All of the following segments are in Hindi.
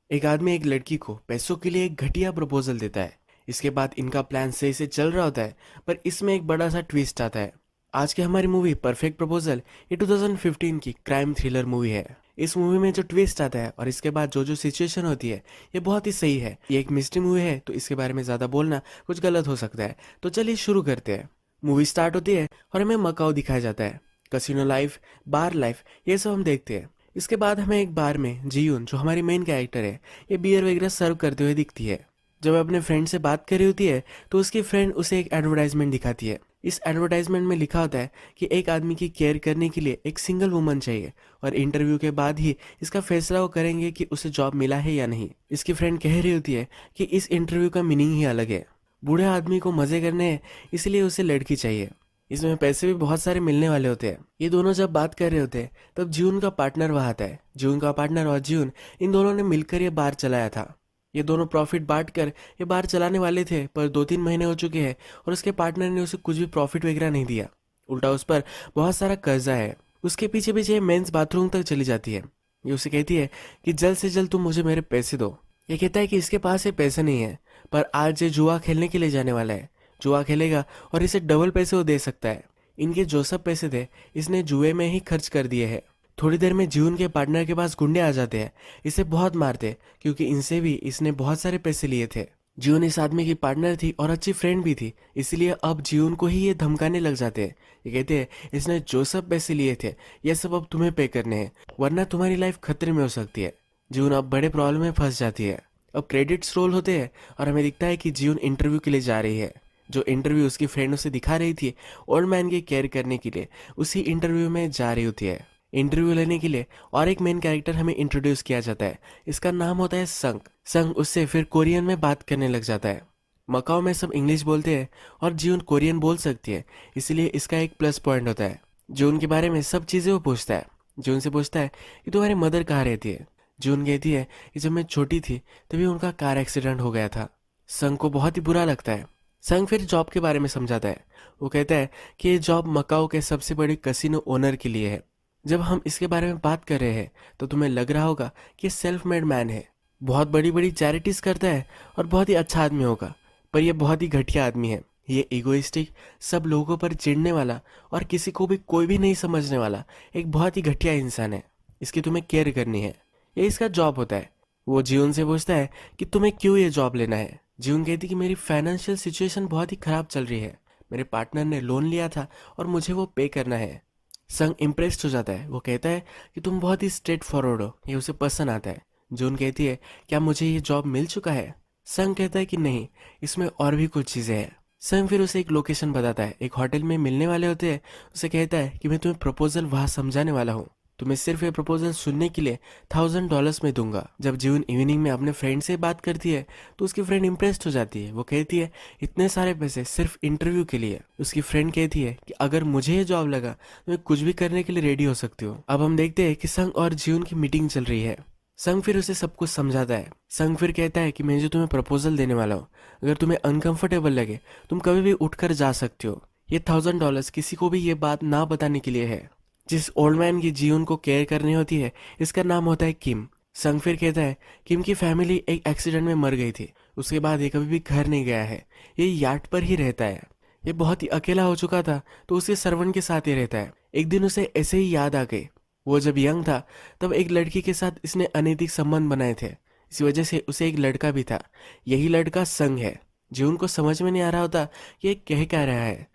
एक आदमी एक लड़की को पैसों के लिए एक घटिया प्रपोजल देता है। इसके बाद इनका प्लान सही से चल रहा होता है, पर इसमें एक बड़ा सा ट्विस्ट आता है। आज की हमारी मूवी परफेक्ट प्रपोजल ये 2015 की क्राइम थ्रिलर मूवी है। इस मूवी में जो ट्विस्ट आता है और इसके बाद जो जो सिचुएशन होती है ये बहुत ही सही है। ये एक मिस्ट्री मूवी है तो इसके बारे में ज़्यादा बोलना कुछ गलत हो सकता है, तो चलिए शुरू करते हैं। मूवी स्टार्ट होती है और हमें मकाओ दिखाया जाता है। कसिनो लाइफ, बार लाइफ, ये सब हम देखते हैं। इसके बाद हमें एक बार में जीयून जो हमारी मेन कैरेक्टर है ये बियर वगैरह सर्व करते हुए दिखती है। जब वह अपने फ्रेंड से बात कर रही होती है तो उसकी फ्रेंड उसे एक एडवर्टाइजमेंट दिखाती है। इस एडवर्टाइजमेंट में लिखा होता है कि एक आदमी की केयर करने के लिए एक सिंगल वुमन चाहिए और इंटरव्यू के बाद ही इसका फैसला वो करेंगे कि उसे जॉब मिला है या नहीं। इसकी फ्रेंड कह रही होती है कि इस इंटरव्यू का मीनिंग ही अलग है। बूढ़े आदमी को मजे करने हैं, इसलिए उसे लड़की चाहिए। इसमें पैसे भी बहुत सारे मिलने वाले होते हैं। ये दोनों जब बात कर रहे होते हैं तब जून का पार्टनर वहां आता है। जून का पार्टनर और जून इन दोनों ने मिलकर ये बार चलाया था। ये दोनों प्रॉफिट बांट कर ये बार चलाने वाले थे, पर 2-3 महीने हो चुके हैं और उसके पार्टनर ने उसे कुछ भी प्रॉफिट वगैरह नहीं दिया। उल्टा उस पर बहुत सारा कर्जा है। उसके पीछे पीछे मेंस बाथरूम तक चली जाती है। ये उसे कहती है कि जल्द से जल्द तुम मुझे मेरे पैसे दो। ये कहता है कि इसके पास ये पैसे नहीं है, पर आज ये जुआ खेलने के लिए जाने वाला है। जुआ खेलेगा और इसे डबल पैसे वो दे सकता है। इनके जो सब पैसे थे इसने जुए में ही खर्च कर दिए हैं। थोड़ी देर में जीवन के पार्टनर के पास गुंडे आ जाते हैं। इसे बहुत मारते क्योंकि इनसे भी इसने बहुत सारे पैसे लिए थे। जीवन इस आदमी की पार्टनर थी और अच्छी फ्रेंड भी थी, इसलिए अब जीवन को ही ये धमकाने लग जाते हैं। ये कहते हैं इसने जो सब पैसे लिए थे ये सब अब तुम्हें पे करने हैं, वरना तुम्हारी लाइफ खतरे में हो सकती है। जीवन अब बड़े प्रॉब्लम में फंस जाती है। अब क्रेडिट्स रोल होते हैं और हमें दिखता है कि जीवन इंटरव्यू के लिए जा रही है। जो इंटरव्यू उसकी फ्रेंड उसे दिखा रही थी ओल्ड मैन की केयर करने के लिए, उसी इंटरव्यू में जा रही होती है। इंटरव्यू लेने के लिए और एक मेन कैरेक्टर हमें इंट्रोड्यूस किया जाता है। इसका नाम होता है संग। संग उससे फिर कोरियन में बात करने लग जाता है। मकाओ में सब इंग्लिश बोलते हैं और जीवन कोरियन बोल सकती है, इसलिए इसका एक प्लस पॉइंट होता है। जून के बारे में सब चीज़ें वो पूछता है। जून से पूछता है कि तुम्हारी मदर कहाँ रहती है। जून कहती है कि जब मैं छोटी थी तभी उनका कार एक्सीडेंट हो गया था। संग को बहुत ही बुरा लगता है। संग फिर जॉब के बारे में समझाता है। वो कहता है कि ये जॉब मकाओ के सबसे बड़े कसिनो ओनर के लिए है। जब हम इसके बारे में बात कर रहे हैं तो तुम्हें लग रहा होगा कि सेल्फ मेड मैन है, बहुत बड़ी बड़ी चैरिटीज करता है और बहुत ही अच्छा आदमी होगा, पर यह बहुत ही घटिया आदमी है। ये इगोइस्टिक, सब लोगों पर चिढ़ने वाला और किसी को भी कोई भी नहीं समझने वाला एक बहुत ही घटिया इंसान है। इसकी तुम्हें केयर करनी है, ये इसका जॉब होता है। वो जीवन से पूछता है कि तुम्हें क्यों ये जॉब लेना है। जीवन कहती कि मेरी फाइनेंशियल सिचुएशन बहुत ही खराब चल रही है। मेरे पार्टनर ने लोन लिया था और मुझे वो पे करना है। संग इम्प्रेस्ड हो जाता है। वो कहता है कि तुम बहुत ही स्ट्रेट फॉरवर्ड हो, ये उसे पसंद आता है। जून कहती है क्या मुझे ये जॉब मिल चुका है। संग कहता है कि नहीं, इसमें और भी कुछ चीज़ें हैं। संग फिर उसे एक लोकेशन बताता है, एक होटल में मिलने वाले होते हैं। उसे कहता है कि मैं तुम्हें प्रपोजल वहाँ समझाने वाला हूँ, तुम्हें सिर्फ ये प्रपोजल सुनने के लिए $1000 में दूंगा। जब जीवन इवनिंग में अपने फ्रेंड से बात करती है तो उसकी फ्रेंड इम्प्रेस्ड हो जाती है। वो कहती है इतने सारे पैसे सिर्फ इंटरव्यू के लिए। उसकी फ्रेंड कहती है कि अगर मुझे ये जॉब लगा तो मैं कुछ भी करने के लिए रेडी हो सकती हूँ। अब हम देखते हैं कि संग और जीवन की मीटिंग चल रही है। संग फिर उसे सब कुछ समझाता है। संग फिर कहता है कि मैं जो तुम्हें प्रपोजल देने वाला हूँ, अगर तुम्हें अनकंफर्टेबल लगे तुम कभी भी उठकर जा सकते हो। ये $1000 किसी को भी ये बात ना बताने के लिए है। जिस ओल्ड मैन की जीवन को केयर करनी होती है इसका नाम होता है किम। संग फिर कहता है किम की फैमिली एक एक्सीडेंट में मर गई थी, उसके बाद ये कभी भी घर नहीं गया है, ये यार्ड पर ही रहता है। ये बहुत ही अकेला हो चुका था तो उसके सर्वेंट के साथ ही रहता है। एक दिन उसे ऐसे ही याद आ गई, वो जब यंग था तब एक लड़की के साथ इसने अनैतिक संबंध बनाए थे। इसी वजह से उसे एक लड़का भी था, यही लड़का संग है। जीवन को समझ में नहीं आ रहा होता कि ये कह क्या रहा है।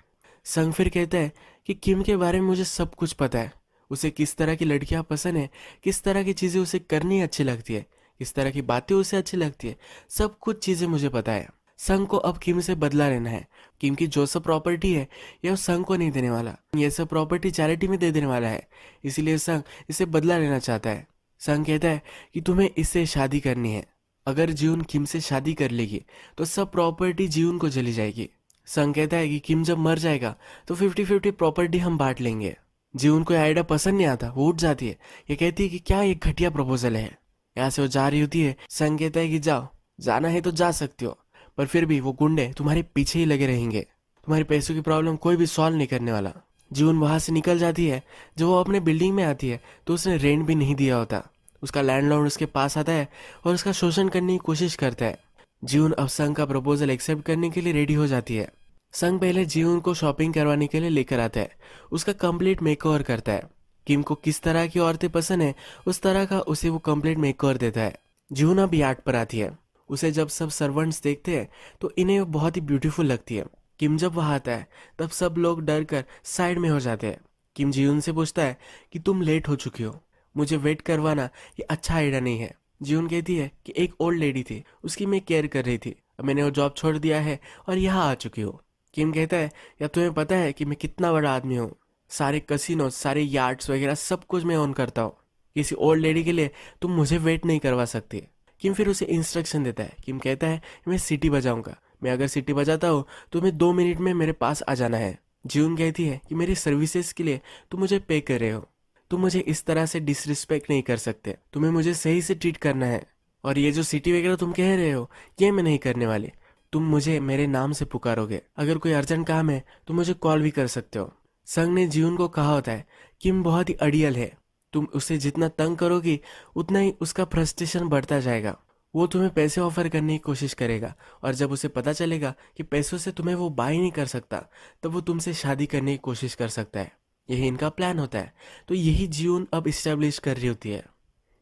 संग फिर कहता है कि किम के बारे में मुझे सब कुछ पता है। उसे किस तरह की लड़कियां पसंद है, किस तरह की चीज़ें उसे करनी अच्छी लगती है, किस तरह की बातें उसे अच्छी लगती है, सब कुछ चीज़ें मुझे पता है। संग को अब किम से बदला लेना है। किम की जो सब प्रॉपर्टी है यह संग को नहीं देने वाला, यह सब प्रॉपर्टी चैरिटी में दे देने वाला है, इसीलिए संग इसे बदला लेना चाहता है। संग कहता है कि तुम्हें इससे शादी करनी है। अगर जीवन किम से शादी कर लेगी तो सब प्रॉपर्टी जीवन को चली जाएगी। संग कहता है कि किम जब मर जाएगा तो 50-50 प्रॉपर्टी हम बांट लेंगे। जीवन को आइडिया पसंद नहीं आता, वो उठ जाती है। ये कहती है कि क्या एक घटिया प्रपोजल है। यहाँ से वो जा रही होती है। संग कहता है कि जाओ, जाना है तो जा सकती हो, पर फिर भी वो गुंडे तुम्हारे पीछे ही लगे रहेंगे। तुम्हारी पैसों की प्रॉब्लम कोई भी सॉल्व नहीं करने वाला। जीवन वहां से निकल जाती है। जब वो अपने बिल्डिंग में आती है तो उसने रेंट भी नहीं दिया होता। उसका लैंडलॉर्ड उसके पास आता है और उसका शोषण करने की कोशिश करता है। जीवन अब संग का प्रपोजल एक्सेप्ट करने के लिए रेडी हो जाती है। संग पहले जीवन को शॉपिंग करवाने के लिए लेकर आता है, उसका कंप्लीट मेकओवर करता है। किम को किस तरह की औरतें पसंद है उस तरह का उसे वो कंप्लीट मेकओवर देता है। जीवन अब यार्ड पर आती है। उसे जब सब सर्वेंट्स देखते हैं तो इन्हें वो बहुत ही ब्यूटीफुल लगती है। किम जब वहां आता है तब सब लोग डर कर साइड में हो जाते हैं। किम जीवन से पूछता है कि तुम लेट हो चुकी हो, मुझे वेट करवाना ये अच्छा आइडिया नहीं है। जीवन कहती है कि एक ओल्ड लेडी थी, उसकी मैं केयर कर रही थी, अब मैंने वो जॉब छोड़ दिया है और यहाँ आ चुकी हूँ। किम कहता है या तुम्हें पता है कि मैं कितना बड़ा आदमी हूँ, सारे कसिनो सारे यार्ड्स वगैरह सब कुछ मैं ओन करता हूँ, किसी ओल्ड लेडी के लिए तुम मुझे वेट नहीं करवा सकती। किम फिर उसे इंस्ट्रक्शन देता है। किम कहता है मैं सीटी बजाऊंगा, मैं अगर सीटी बजाता हूँ तो तुम्हें 2 मिनट में मेरे पास आ जाना है। जीवन कहती है कि मेरी सर्विसेज के लिए तुम मुझे पे कर रहे हो, तुम मुझे इस तरह से डिसरिस्पेक्ट नहीं कर सकते, तुम्हें मुझे सही से ट्रीट करना है। और ये जो सिटी वगैरह तुम कह रहे हो ये मैं नहीं करने वाली, तुम मुझे मेरे नाम से पुकारोगे, अगर कोई अर्जेंट काम है तो मुझे कॉल भी कर सकते हो। संग ने जीवन को कहा होता है किम बहुत ही अड़ियल है, तुम उसे जितना तंग करोगी उतना ही उसका फ्रस्ट्रेशन बढ़ता जाएगा, वो तुम्हें पैसे ऑफर करने की कोशिश करेगा और जब उसे पता चलेगा कि पैसों से तुम्हें वो बाय नहीं कर सकता तब वो तुमसे शादी करने की कोशिश कर सकता है। यही इनका प्लान होता है। तो यही जीवन अब इस्टेब्लिश कर रही होती है।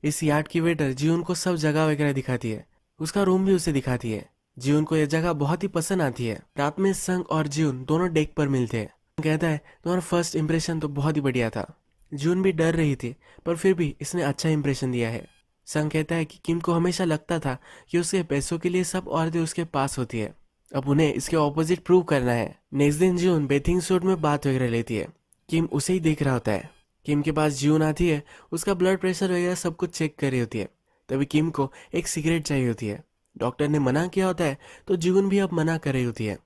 इस यार्ड की वेटर जीवन को सब जगह वगैरह दिखाती है, उसका रूम भी उसे दिखाती है। जीवन को यह जगह बहुत ही पसंद आती है। रात में संग और जीवन दोनों डेक पर मिलते हैं। कहता है तुम्हारा फर्स्ट इंप्रेशन तो बहुत ही बढ़िया था। जून भी डर रही थी पर फिर भी इसने अच्छा इंप्रेशन दिया है। संग कहता है कि किम को हमेशा लगता था कि उसके पैसों के लिए सब औरतें उसके पास होती है, अब उन्हें इसके ऑपोजिट प्रूव करना है। नेक्स्ट दिन जून बेथिंग सूट में बात वगैरह लेती है। किम उसे ही देख रहा होता है। किम के पास जून आती है, उसका ब्लड प्रेशर वगैरह सब कुछ चेक कर रही होती है। तभी किम को एक सिगरेट चाहिए होती है। डॉक्टर ने मना किया होता है तो जून भी अब मना कर रही होती है।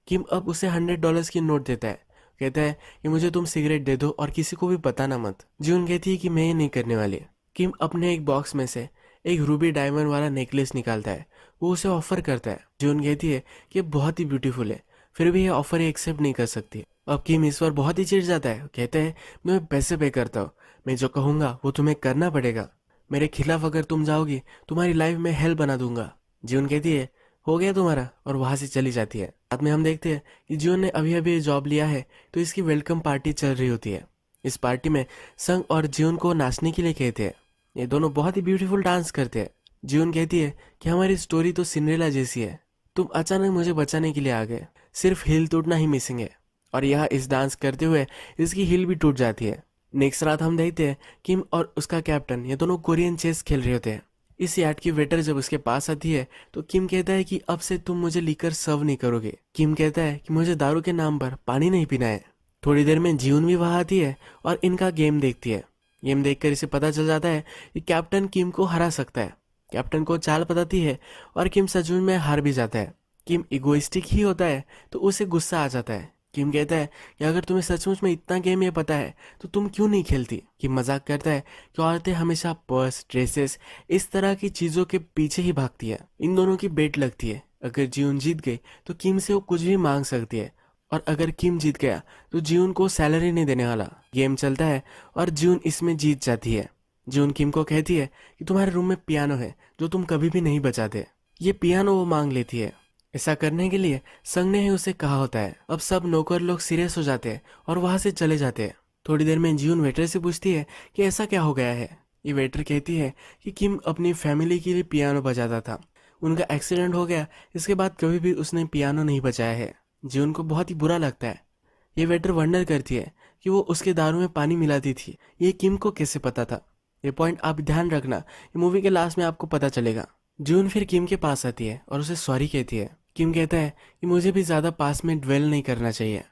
किम अब उसे $100 की नोट देता है, कहता है कि मुझे तुम सिगरेट दे दो और किसी को भी बताना मत। जून कहती है कि मैं ये नहीं करने वाली। किम अपने एक बॉक्स में से एक रूबी डायमंड वाला नेकलेस निकालता है, वो उसे ऑफर करता है। जून कहती है कि बहुत ही ब्यूटीफुल है, फिर भी ये ऑफर एक्सेप्ट नहीं कर सकती। अब किम इस बार बहुत ही चिढ़ जाता है, कहता है मैं पैसे पे करता हूँ, मैं जो कहूँगा वो तुम्हें करना पड़ेगा, मेरे खिलाफ अगर तुम जाओगी तुम्हारी लाइफ में हेल बना दूंगा। जून कहती है हो गया तुम्हारा और वहां से चली जाती है। बाद में हम देखते हैं कि जून ने अभी अभी जॉब लिया है तो इसकी वेलकम पार्टी चल रही होती है। इस पार्टी में संग और जून को नाचने के लिए कहते हैं। ये दोनों बहुत ही ब्यूटीफुल डांस करते हैं। जून कहती है कि हमारी स्टोरी तो सिंड्रेला जैसी है, तुम अचानक मुझे बचाने के लिए आ गए, सिर्फ हिल टूटना ही मिसिंग है। और यहाँ इस डांस करते हुए इसकी हिल भी टूट जाती है। नेक्स्ट रात हम देखते हैं किम और उसका कैप्टन ये दोनों कोरियन चेस खेल रहे होते हैं। इस यार्ड की वेटर जब उसके पास आती है तो किम कहता है कि अब से तुम मुझे लीकर सर्व नहीं करोगे। किम कहता है कि मुझे दारू के नाम पर पानी नहीं पीना है। थोड़ी देर में जीवन भी वहां आती है और इनका गेम देखती है। गेम देखकर इसे पता चल जाता है कि कैप्टन किम को हरा सकता है। कैप्टन को चाल बताती है और किम सच में हार भी जाता है। किम इगोइस्टिक ही होता है तो उसे गुस्सा आ जाता है। किम कहता है कि अगर तुम्हें सचमुच में इतना गेम ये पता है तो तुम क्यों नहीं खेलती। किम मजाक करता है कि औरतें हमेशा पर्स ड्रेसेस इस तरह की चीजों के पीछे ही भागती है। इन दोनों की बेट लगती है, अगर जीवन जीत गई तो किम से वो कुछ भी मांग सकती है और अगर किम जीत गया तो जीवन को सैलरी नहीं देने वाला। गेम चलता है और जीवन इसमें जीत जाती है। जीवन किम को कहती है कि तुम्हारे रूम में पियानो है जो तुम कभी भी नहीं बजाते। ये पियानो वो मांग लेती है। ऐसा करने के लिए संग ने ही उसे कहा होता है। अब सब नौकर लोग सीरियस हो जाते हैं और वहां से चले जाते हैं। थोड़ी देर में जीवन वेटर से पूछती है कि ऐसा क्या हो गया है। ये वेटर कहती है कि किम अपनी फैमिली के लिए पियानो बजाता था, उनका एक्सीडेंट हो गया, इसके बाद कभी भी उसने पियानो नहीं बजाया है। जीवन को बहुत ही बुरा लगता है। ये वेटर वंडर करती है कि वो उसके दारू में पानी मिलाती थी, ये किम को कैसे पता था। ये पॉइंट आप ध्यान रखना, ये मूवी के लास्ट में आपको पता चलेगा। जून फिर किम के पास आती है और उसे सॉरी कहती है। किम कहता है कि मुझे भी ज्यादा पास में ड्वेल नहीं करना चाहिए।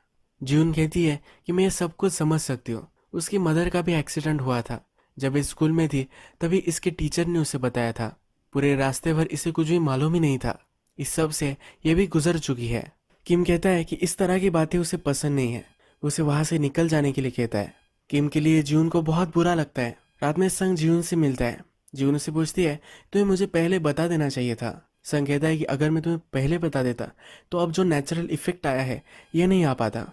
जून कहती है कि मैं ये सब कुछ समझ सकती हूँ, उसकी मदर का भी एक्सीडेंट हुआ था, जब ये स्कूल में थी तभी इसके टीचर ने उसे बताया था, पूरे रास्ते भर इसे कुछ भी मालूम ही नहीं था, इस सब से ये भी गुजर चुकी है। किम कहता है कि इस तरह की बातें उसे पसंद नहीं है, उसे वहां से निकल जाने के लिए कहता है। किम के लिए जून को बहुत बुरा लगता है। रात में संग जून से मिलता है। जून से पूछती है तुम्हें मुझे पहले बता देना चाहिए था। संग कहता है कि अगर मैं तुम्हें पहले बता देता तो अब जो नेचुरल इफेक्ट आया है ये नहीं आ पाता।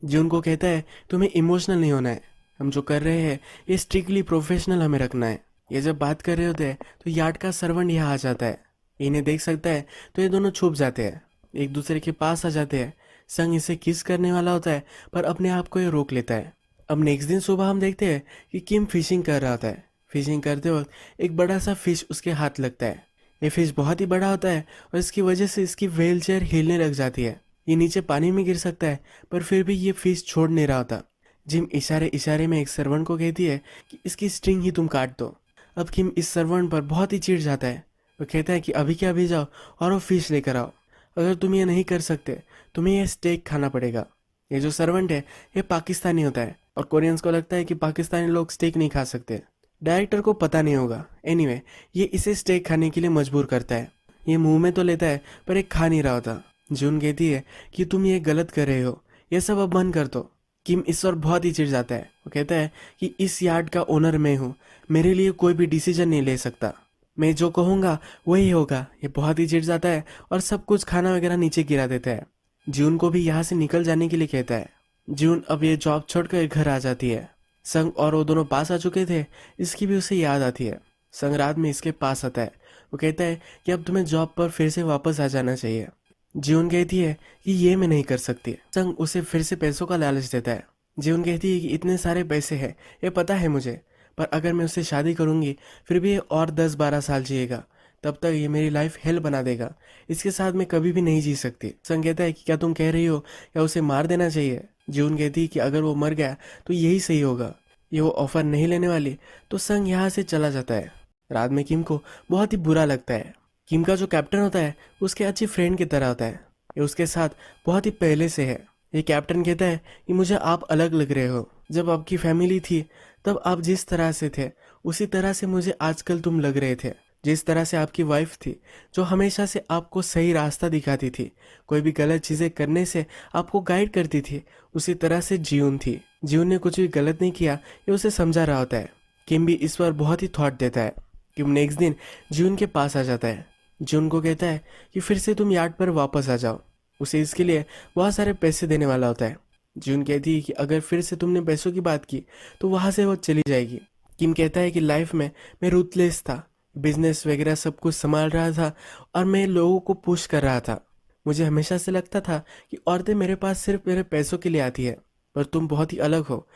जून को कहता है तुम्हें इमोशनल नहीं होना है, हम जो कर रहे हैं ये स्ट्रिक्टली प्रोफेशनल हमें रखना है। ये जब बात कर रहे होते हैं तो यार्ड का सर्वेंट यहाँ आ जाता है। इन्हें देख सकता है तो ये दोनों छुप जाते हैं, एक दूसरे के पास आ जाते हैं। संग इसे किस करने वाला होता है पर अपने आप को ये रोक लेता है। अब नेक्स्ट दिन सुबह हम देखते हैं कि किम फिशिंग कर रहा होता है। फिशिंग करते वक्त एक बड़ा सा फिश उसके हाथ लगता है। ये फिश बहुत ही बड़ा होता है और इसकी वजह से इसकी व्हेल चेयर हिलने लग जाती है। ये नीचे पानी में गिर सकता है पर फिर भी ये फिश छोड़ नहीं रहा होता। जिम इशारे इशारे में एक सर्वेंट को कहती है कि इसकी स्ट्रिंग ही तुम काट दो। अब किम इस सर्वेंट पर बहुत ही चिढ़ जाता है। वो कहता है कि अभी के अभी जाओ और वो फिश लेकर आओ। अगर तुम ये नहीं कर सकते तुम्हें ये स्टेक खाना पड़ेगा। ये जो सर्वेंट है ये पाकिस्तानी होता है और कोरियंस को लगता है कि पाकिस्तानी लोग स्टेक नहीं खा सकते। डायरेक्टर को पता नहीं होगा। एनीवे ये इसे स्टेक खाने के लिए मजबूर करता है। ये मुंह में तो लेता है पर एक खा नहीं रहा होता। जून कहती है कि तुम ये गलत कर रहे हो, ये सब अब बंद कर दो। किम इस पर बहुत ही चिढ़ जाता है। वो कहता है कि इस यार्ड का ओनर मैं हूँ, मेरे लिए कोई भी डिसीजन नहीं ले सकता, मैं जो कहूँगा वही होगा। ये बहुत ही चिढ़ जाता है और सब कुछ खाना वगैरह नीचे गिरा देता है। जून को भी यहाँ से निकल जाने के लिए कहता है। जून अब ये जॉब छोड़कर घर आ जाती है। संग और वो दोनों पास आ चुके थे, इसकी भी उसे याद आती है। संग रात में इसके पास आता है। वो कहता है कि अब तुम्हें जॉब पर फिर से वापस आ जाना चाहिए। जीवन कहती है कि ये मैं नहीं कर सकती। संग उसे फिर से पैसों का लालच देता है। जीवन कहती है कि इतने सारे पैसे हैं, ये पता है मुझे, पर अगर मैं उससे शादी करूंगी फिर भी ये और 10-12 साल जिएगा, तब तक ये मेरी लाइफ हेल बना देगा। इसके साथ मैं कभी भी नहीं जी सकती। संग कहता है कि क्या तुम कह रही हो या उसे मार देना चाहिए। जीवन कहती है कि अगर वो मर गया तो यही सही होगा। ये वो ऑफर नहीं लेने वाली तो संग यहाँ से चला जाता है। रात में किम को बहुत ही बुरा लगता है। किम का जो कैप्टन होता है उसके अच्छी फ्रेंड की तरह होता है। ये उसके साथ बहुत ही पहले से है। ये कैप्टन कहता है कि मुझे आप अलग लग रहे हो। जब आपकी फैमिली थी तब आप जिस तरह से थे उसी तरह से मुझे आजकल तुम लग रहे थे। जिस तरह से आपकी वाइफ थी जो हमेशा से आपको सही रास्ता दिखाती थी, कोई भी गलत चीज़ें करने से आपको गाइड करती थी, उसी तरह से जीवन थी। जीवन ने कुछ भी गलत नहीं किया, ये उसे समझा रहा होता है। किम भी इस पर बहुत ही थॉट देता है। किम नेक्स्ट दिन जीवन के पास आ जाता है। जीवन को कहता है कि फिर से तुम यार्ड पर वापस आ जाओ। उसे इसके लिए बहुत सारे पैसे देने वाला होता है। जीवन कहती है कि अगर फिर से तुमने पैसों की बात की तो वहाँ से वो चली जाएगी। किम कहता है कि लाइफ में मैं रूथलेस था, बिजनेस वगैरह सब कुछ संभाल रहा था और मैं लोगों को पुश कर रहा था। मुझे हमेशा से लगता था कि औरतें मेरे पास सिर्फ मेरे पैसों के लिए आती है, पर तुम बहुत ही अलग हो।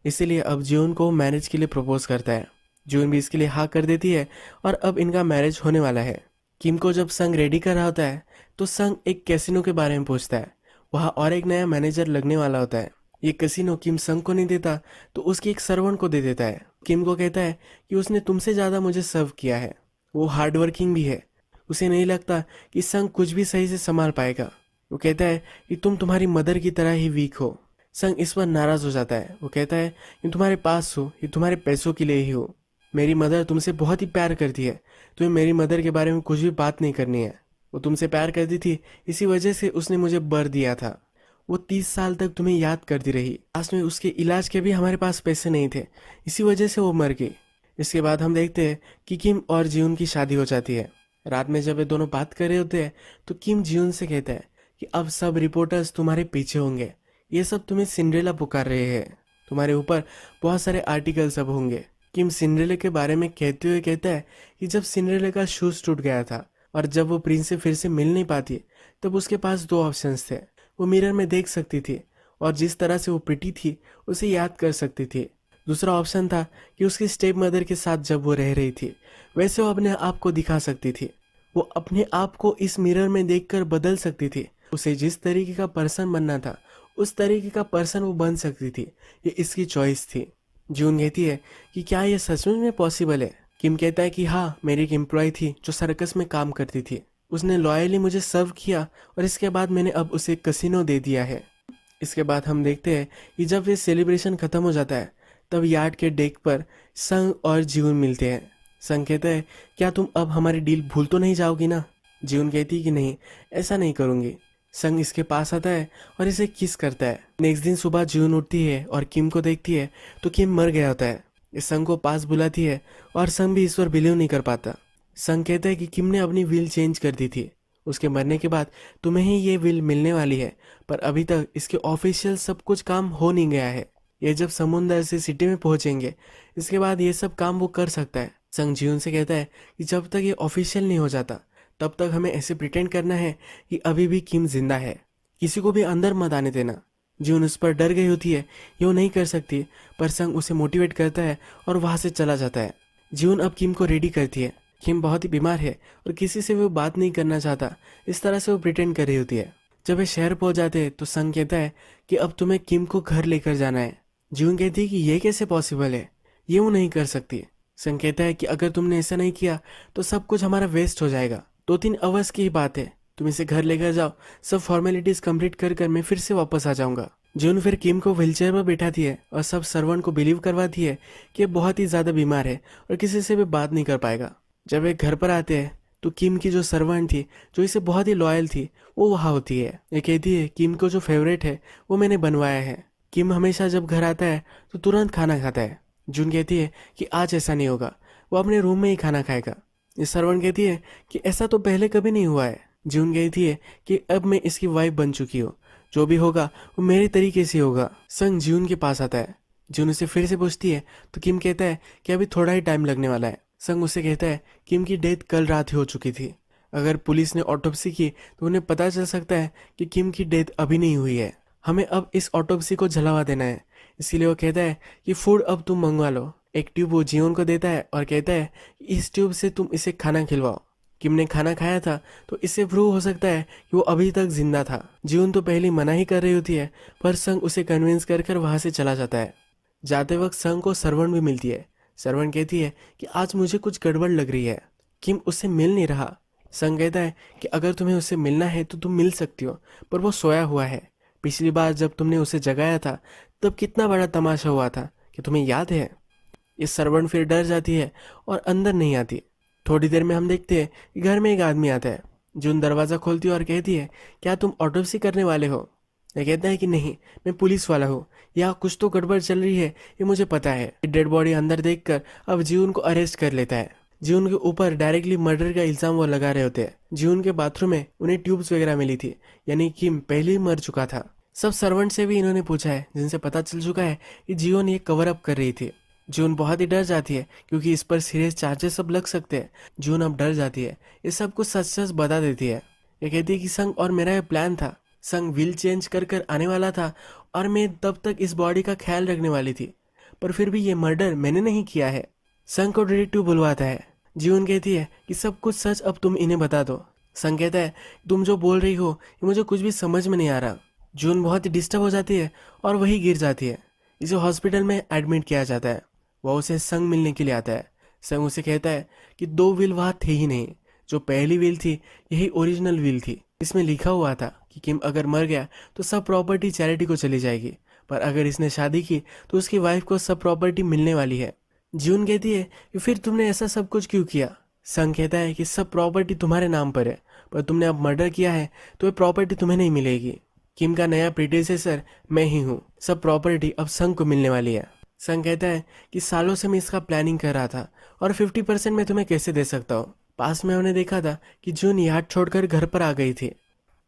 इसीलिए अब जीवन को मैरिज के लिए प्रपोज करता है। जीवन भी इसके लिए हाँ कर देती है और अब इनका मैरिज होने वाला है। किम को जब संग रेडी कर रहा होता है तो संग एक कैसीनो के बारे में पूछता है। वहाँ और एक नया मैनेजर लगने वाला होता है। ये कैसीनो किम संग को नहीं देता तो उसके एक सर्वेंट को दे देता है। किम को कहता है कि उसने तुमसे ज़्यादा मुझे सर्व किया है, वो हार्ड वर्किंग भी है। उसे नहीं लगता कि संग कुछ भी सही से संभाल पाएगा। वो कहता है कि तुम तुम्हारी मदर की तरह ही वीक हो। संग इस पर नाराज हो जाता है। वो कहता है कि तुम्हारे पास हो ये तुम्हारे पैसों के लिए ही हो। मेरी मदर तुमसे बहुत ही प्यार करती है, तुम्हें मेरी मदर के बारे में कुछ भी बात नहीं करनी है। वो तुमसे प्यार करती थी, इसी वजह से उसने मुझे बर दिया था। वो 30 साल तक तुम्हें याद करती रही। लास्ट में उसके इलाज के भी हमारे पास पैसे नहीं थे, इसी वजह से वो मर गई। इसके बाद हम देखते हैं कि किम और जीवन की शादी हो जाती है। रात में जब ये दोनों बात कर रहे होते हैं तो किम जीवन से कहता है कि अब सब रिपोर्टर्स तुम्हारे पीछे होंगे, ये सब तुम्हें सिंड्रेला पुकार रहे हैं, तुम्हारे ऊपर बहुत सारे आर्टिकल सब होंगे। किम सिंड्रेला के बारे में कहते हुए कहता है कि जब सिंड्रेला का शूज टूट गया था और जब वो प्रिंस से फिर से मिल नहीं पाती तब उसके पास दो ऑप्शंस थे। वो मिरर में देख सकती थी और जिस तरह से वो प्रिटी थी उसे याद कर सकती थी। दूसरा ऑप्शन था कि उसकी स्टेप मदर के साथ जब वो रह रही थी वैसे वो अपने आप को दिखा सकती थी। वो अपने आप को इस मिरर में देखकर बदल सकती थी। उसे जिस तरीके का पर्सन बनना था उस तरीके का पर्सन वो बन सकती थी। ये इसकी चॉइस थी। जून कहती है कि क्या ये सचमुच में पॉसिबल है। किम कहता है कि हाँ, मेरी एक एम्प्लॉय थी जो सर्कस में काम करती थी, उसने लॉयली मुझे सर्व किया और इसके बाद मैंने अब उसे कसिनो दे दिया है। इसके बाद हम देखते हैं कि जब ये सेलिब्रेशन खत्म हो जाता है तब यार्ड के डेक पर संग और जीवन मिलते हैं। संग कहता है क्या तुम अब हमारी डील भूल तो नहीं जाओगी ना। जीवन कहती है कि नहीं, ऐसा नहीं करूँगी। संग इसके पास आता है और इसे किस करता है। नेक्स्ट दिन सुबह जीवन उठती है और किम को देखती है तो किम मर गया होता है। ये संग को पास बुलाती है और संग भी इस पर बिलीव नहीं कर पाता। संग कहता है कि किम ने अपनी विल चेंज कर दी थी, उसके मरने के बाद तुम्हें ही ये विल मिलने वाली है, पर अभी तक इसके ऑफिशियल सब कुछ काम हो नहीं गया है। ये जब समुंदर से सिटी में पहुंचेंगे इसके बाद ये सब काम वो कर सकता है। संग जीवन से कहता है कि जब तक ये ऑफिशियल नहीं हो जाता तब तक हमें ऐसे प्रिटेंड करना है कि अभी भी किम जिंदा है, किसी को भी अंदर मत आने देना। जीवन उस पर डर गई होती है, ये वो नहीं कर सकती, पर संग उसे मोटिवेट करता है और वहां से चला जाता है। जीवन अब किम को रेडी करती है। किम बहुत ही बीमार है और किसी से वो बात नहीं करना चाहता, इस तरह से वो प्रिटेंड कर रही होती है। जब वे शहर पहुंच जाते हैं तो संग कहता है कि अब तुम्हें किम को घर लेकर जाना है। जीवन कहती है कि ये कैसे पॉसिबल है, ये वो नहीं कर सकती। संग कहता है कि अगर तुमने ऐसा नहीं किया तो सब कुछ हमारा वेस्ट हो जाएगा। 2-3 आवर्स की ही बात है, तुम इसे घर लेकर जाओ, सब फॉर्मेलिटीज कंप्लीट कर कर मैं फिर से वापस आ जाऊंगा। जून फिर किम को व्हीलचेयर पर बैठाती है और सब सर्वेंट को बिलीव करवाती है कि ये बहुत ही ज्यादा बीमार है और किसी से भी बात नहीं कर पाएगा। जब वे घर पर आते हैं तो किम की जो सर्वेंट थी, जो इसे बहुत ही लॉयल थी, वो वहाँ होती है। ये कहती है किम को जो फेवरेट है वो मैंने बनवाया है। किम हमेशा जब घर आता है तो तुरंत खाना खाता है। जून कहती है कि आज ऐसा नहीं होगा, वो अपने रूम में ही खाना खाएगा। ये सर्वेंट कहती है कि ऐसा तो पहले कभी नहीं हुआ है। जून कहती है कि अब मैं इसकी वाइफ बन चुकी हूँ, जो भी होगा वो मेरे तरीके से होगा। संग जून के पास आता है। जून उसे फिर से पूछती है तो किम कहता है कि अभी थोड़ा ही टाइम लगने वाला है। संग उसे कहता है किम की डेथ कल रात ही हो चुकी थी, अगर पुलिस ने ऑटोप्सी की तो उन्हें पता चल सकता है कि किम की डेथ अभी नहीं हुई है। हमें अब इस ऑटोप्सी को जलावा देना है, इसीलिए वो कहता है कि फूड अब तुम मंगवा लो। एक ट्यूब वो जीवन को देता है और कहता है इस ट्यूब से तुम इसे खाना खिलवाओ। किम ने खाना खाया था तो इससे प्रूव हो सकता है कि वो अभी तक जिंदा था। जीवन तो पहले मना ही कर रही होती है, पर संग उसे कन्विंस कर कर वहां से चला जाता है। जाते वक्त संग को सर्वेंट भी मिलती है। सर्वेंट कहती है कि आज मुझे कुछ गड़बड़ लग रही है, किम उससे मिल नहीं रहा। संग कहता है कि अगर तुम्हें उससे मिलना है तो तुम मिल सकती हो, पर वो सोया हुआ है। पिछली बार जब तुमने उसे जगाया था तब कितना बड़ा तमाशा हुआ था, कि तुम्हें याद है। ये सर्वेंट फिर डर जाती है और अंदर नहीं आती। थोड़ी देर में हम देखते हैं कि घर में एक आदमी आता है। जून दरवाज़ा खोलती है और कहती है क्या तुम ऑटोप्सी करने वाले हो। ये कहता है कि नहीं, मैं पुलिस वाला हूँ, यहाँ कुछ तो गड़बड़ चल रही है, ये मुझे पता है। डेड बॉडी अंदर देखकर अब जीवन को अरेस्ट कर लेता है। जीवन के ऊपर डायरेक्टली मर्डर का इल्जाम वो लगा रहे होते हैं। जीवन के बाथरूम में उन्हें ट्यूब्स वगैरह मिली थी, यानी किम पहले ही मर चुका था। सब सर्वेंट से भी इन्होंने पूछा है, जिनसे पता चल चुका है कि जीवन ये कवर अप कर रही थी। जून बहुत ही डर जाती है क्योंकि इस पर सीरियस चार्जेस सब लग सकते हैं। जून अब डर जाती है, ये सब कुछ सच सच बता देती है। ये कहती है कि संग और मेरा ये प्लान था, संग व्हील चेंज कर कर आने वाला था और मैं तब तक इस बॉडी का ख्याल रखने वाली थी, पर फिर भी ये मर्डर मैंने नहीं किया है। संग को डिटेक्टिव बुलवाता है। जीवन कहती है कि सब कुछ सच अब तुम इन्हें बता दो। संग कहता है तुम जो बोल रही हो ये मुझे कुछ भी समझ में नहीं आ रहा। जून बहुत ही डिस्टर्ब हो जाती है और वही गिर जाती है। इसे हॉस्पिटल में एडमिट किया जाता है। वह उसे संग मिलने के लिए आता है। संग उसे कहता है कि 2 व्हील वहाँ थे ही नहीं, जो पहली व्हील थी यही ओरिजिनल व्हील थी। इसमें लिखा हुआ था कि किम अगर मर गया तो सब प्रॉपर्टी चैरिटी को चली जाएगी, पर अगर इसने शादी की तो उसकी वाइफ को सब प्रॉपर्टी मिलने वाली है। जून कहती है कि फिर तुमने ऐसा सब कुछ क्यों किया। संग कहता है कि सब प्रॉपर्टी तुम्हारे नाम पर है, पर तुमने अब मर्डर किया है तो ये प्रॉपर्टी तुम्हें नहीं मिलेगी। किम का नया प्रीडेसेसर मैं ही हूँ, सब प्रॉपर्टी अब संग को मिलने वाली है। संग कहता है कि सालों से मैं इसका प्लानिंग कर रहा था और 50% मैं तुम्हें कैसे दे सकता हूँ। पास में हमने देखा था कि जून याद छोड़कर घर पर आ गई थी।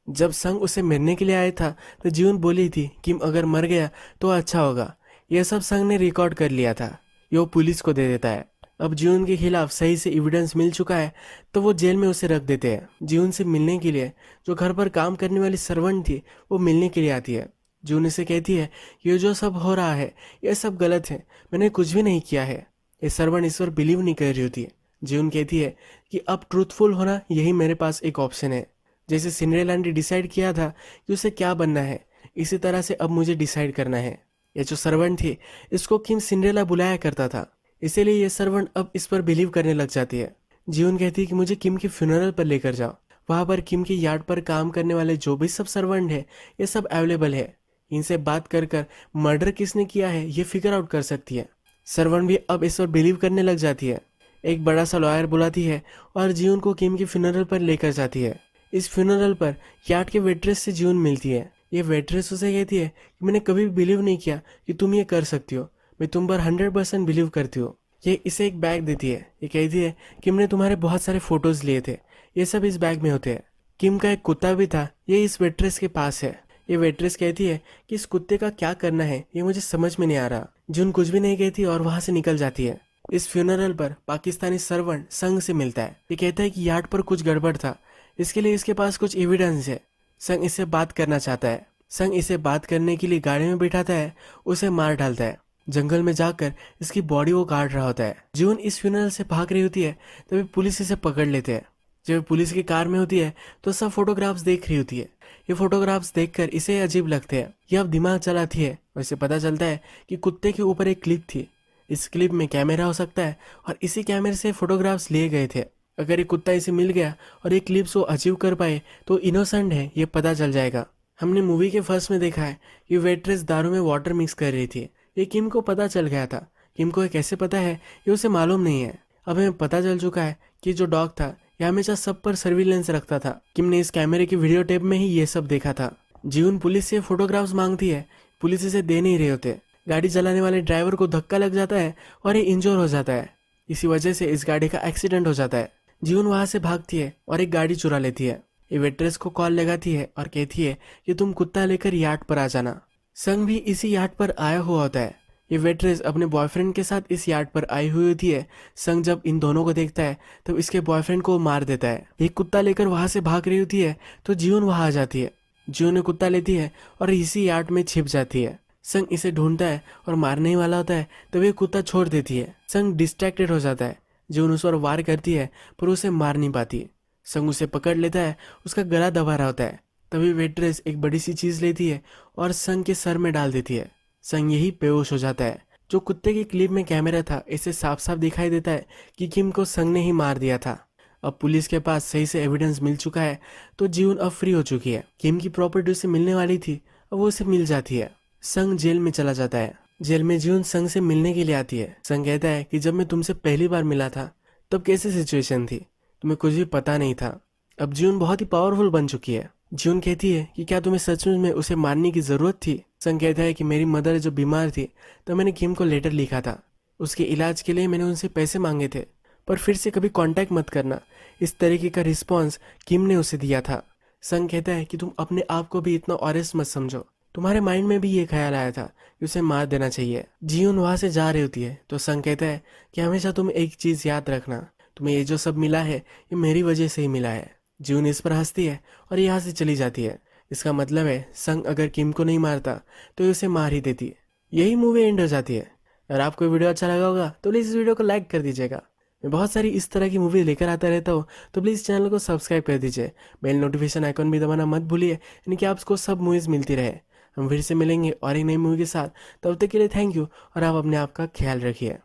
जब संग उसे मिलने के लिए आया था तो जून बोली थी कि अगर मर गया तो अच्छा होगा। यह सब संग ने रिकॉर्ड कर लिया था, ये वो पुलिस को दे देता है। अब जून के खिलाफ सही से एविडेंस मिल चुका है तो वो जेल में उसे रख देते हैं। जून से मिलने के लिए जो घर पर काम करने वाली सर्वेंट थी वो मिलने के लिए आती है। जून इसे कहती है ये जो सब हो रहा है ये सब गलत है, मैंने कुछ भी नहीं किया है। ये सर्वेंट इस पर बिलीव नहीं कर रही होती है। जून कहती है कि अब ट्रूथफुल होना यही मेरे पास एक ऑप्शन है। जैसे सिंड्रेला ने डिसाइड किया था कि उसे क्या बनना है, इसी तरह से अब मुझे डिसाइड करना है। ये जो सर्वेंट थी इसको किम सिंड्रेला बुलाया करता था, इसीलिए ये सर्वेंट अब इस पर बिलीव करने लग जाती है। जीवन कहती है कि मुझे किम के फ्यूनरल पर लेकर जाओ, वहां पर किम के यार्ड पर काम करने वाले जो भी सब सर्वेंट है ये सब अवेलेबल है। इनसे बात कर कर मर्डर किसने किया है ये फिगर आउट कर सकती है। सर्वेंट भी अब इस पर बिलीव करने लग जाती है। एक बड़ा सा लॉयर बुलाती है और जीवन को किम के फ्यूनरल पर लेकर जाती है। इस फ्यूनरल पर यार्ड के वेट्रेस से जीवन मिलती है। ये वेट्रेस उसे कहती है कि मैंने कभी भी बिलीव नहीं किया कि तुम ये कर सकती हो, मैं तुम पर 100% बिलीव करती हूँ। ये इसे एक बैग देती है। ये कहती है किम ने तुम्हारे बहुत सारे फोटोज लिए थे, ये सब इस बैग में होते हैं। किम का एक कुत्ता भी था, ये इस वेट्रेस के पास है। ये वेट्रेस कहती है कि इस कुत्ते का क्या करना है ये मुझे समझ में नहीं आ रहा। जून कुछ भी नहीं कहती और वहां से निकल जाती है। इस फ्यूनरल पर पाकिस्तानी सर्वेंट संग से मिलता है। ये कहता है कि यार्ड पर कुछ गड़बड़ था, इसके लिए इसके पास कुछ एविडेंस है। संग इससे बात करना चाहता है। संग इसे बात करने के लिए गाड़ी में बिठाता है, उसे मार डालता है। जंगल में जाकर इसकी बॉडी वो काट रहा होता है। जून इस फ्यूनरल से भाग रही होती है, तभी पुलिस इसे पकड़ लेते हैं। जब पुलिस की कार में होती है तो सब फोटोग्राफ्स देख रही होती है। ये फोटोग्राफ्स देखकर इसे अजीब लगते हैं। ये अब दिमाग चलाती है और इसे पता चलता है कि कुत्ते के ऊपर एक क्लिप थी। इस क्लिप में कैमरा हो सकता है और इसी कैमरे से फोटोग्राफ्स लिए गए थे। अगर ये कुत्ता इसे मिल गया और ये क्लिप्स वो अचीव कर पाए तो इनोसेंट है ये पता चल जाएगा। हमने मूवी के फर्स्ट में देखा है कि वेट्रेस दारू में वाटर मिक्स कर रही थी। ये किम को पता चल गया था। किम को ये कैसे पता है ये उसे मालूम नहीं है। अब हमें पता चल चुका है कि जो डॉग था ये हमेशा सब पर सर्विलेंस रखता था। किम ने इस कैमरे की वीडियो टेप में ही ये सब देखा था। जीवन पुलिस से फोटोग्राफ्स मांगती है, पुलिस इसे दे नहीं रहे होते। गाड़ी चलाने वाले ड्राइवर को धक्का लग जाता है और ये इंजोर हो जाता है। इसी वजह से इस गाड़ी का एक्सीडेंट हो जाता है। जीवन वहां से भागती है और एक गाड़ी चुरा लेती है। ये वेट्रेस को कॉल लगाती है और कहती है कि तुम कुत्ता लेकर यार्ड पर आ जाना। संग भी इसी यार्ड पर आया हुआ होता है। ये वेट्रेस अपने बॉयफ्रेंड के साथ इस यार्ड पर आई हुई होती है। संग जब इन दोनों को देखता है तब इसके बॉयफ्रेंड को मार देता है। एक कुत्ता लेकर वहां से भाग रही होती है तो जीवन वहां आ जाती है। जीवन ने कुत्ता लेती है और इसी यार्ड में छिप जाती है। संग इसे ढूंढता है और मारने ही वाला होता है तब ये कुत्ता छोड़ देती है। संग डिस्ट्रैक्टेड हो जाता है। जीवन उस पर वार करती है पर उसे मार नहीं पाती। संग उसे पकड़ लेता है, उसका गला दबा रहा होता है। तभी वेट्रेस एक बड़ी सी चीज लेती है और संग के सर में डाल देती है। संग यही बेहोश हो जाता है। जो कुत्ते की क्लिप में कैमरा था इसे साफ साफ दिखाई देता है कि किम को संग ने ही मार दिया था। अब पुलिस के पास सही से एविडेंस मिल चुका है तो जीवन अब फ्री हो चुकी है। किम की प्रॉपर्टी उसे मिलने वाली थी, अब वो उसे मिल जाती है। संग जेल में चला जाता है। जेल में जीवन संग से मिलने के लिए आती है। संग कहता है कि जब मैं तुमसे पहली बार मिला था तब कैसी सिचुएशन थी, तुम्हें कुछ भी पता नहीं था। अब जीवन बहुत ही पावरफुल बन चुकी है। जीवन कहती है कि क्या तुम्हें सचमुच में उसे मारने की जरूरत थी। संग कहता है कि मेरी मदर जो बीमार थी तो मैंने किम को लेटर लिखा था। उसके इलाज के लिए मैंने उनसे पैसे मांगे थे, पर फिर से कभी कांटेक्ट मत करना। इस तरीके का रिस्पॉन्स किम ने उसे दिया था। संग कहता है कि तुम अपने आप को भी इतना ऑनेस्ट मत समझो, तुम्हारे माइंड में भी ये ख्याल आया था कि उसे मार देना चाहिए। जीवन वहां से जा रही होती है तो संग कहता है कि हमेशा तुम एक चीज याद रखना, तुम्हें ये जो सब मिला है ये मेरी वजह से ही मिला है। जीवन इस पर हंसती है और यहाँ से चली जाती है। इसका मतलब है संग अगर किम को नहीं मारता तो ये उसे मार ही देती। यही मूवी एंड हो जाती है। अगर आपको वीडियो अच्छा लगा होगा तो प्लीज़ इस वीडियो को लाइक कर दीजिएगा। मैं बहुत सारी इस तरह की मूवी लेकर आता रहता हूँ, तो प्लीज़ चैनल को सब्सक्राइब कर दीजिए। बेल नोटिफिकेशन आइकॉन भी दबाना मत भूलिए, यानी कि आपको सब मूवीज़ मिलती रहे। हम फिर से मिलेंगे और एक नई मूवी के साथ। तब तक के लिए थैंक यू और आप अपने आप का ख्याल रखिए।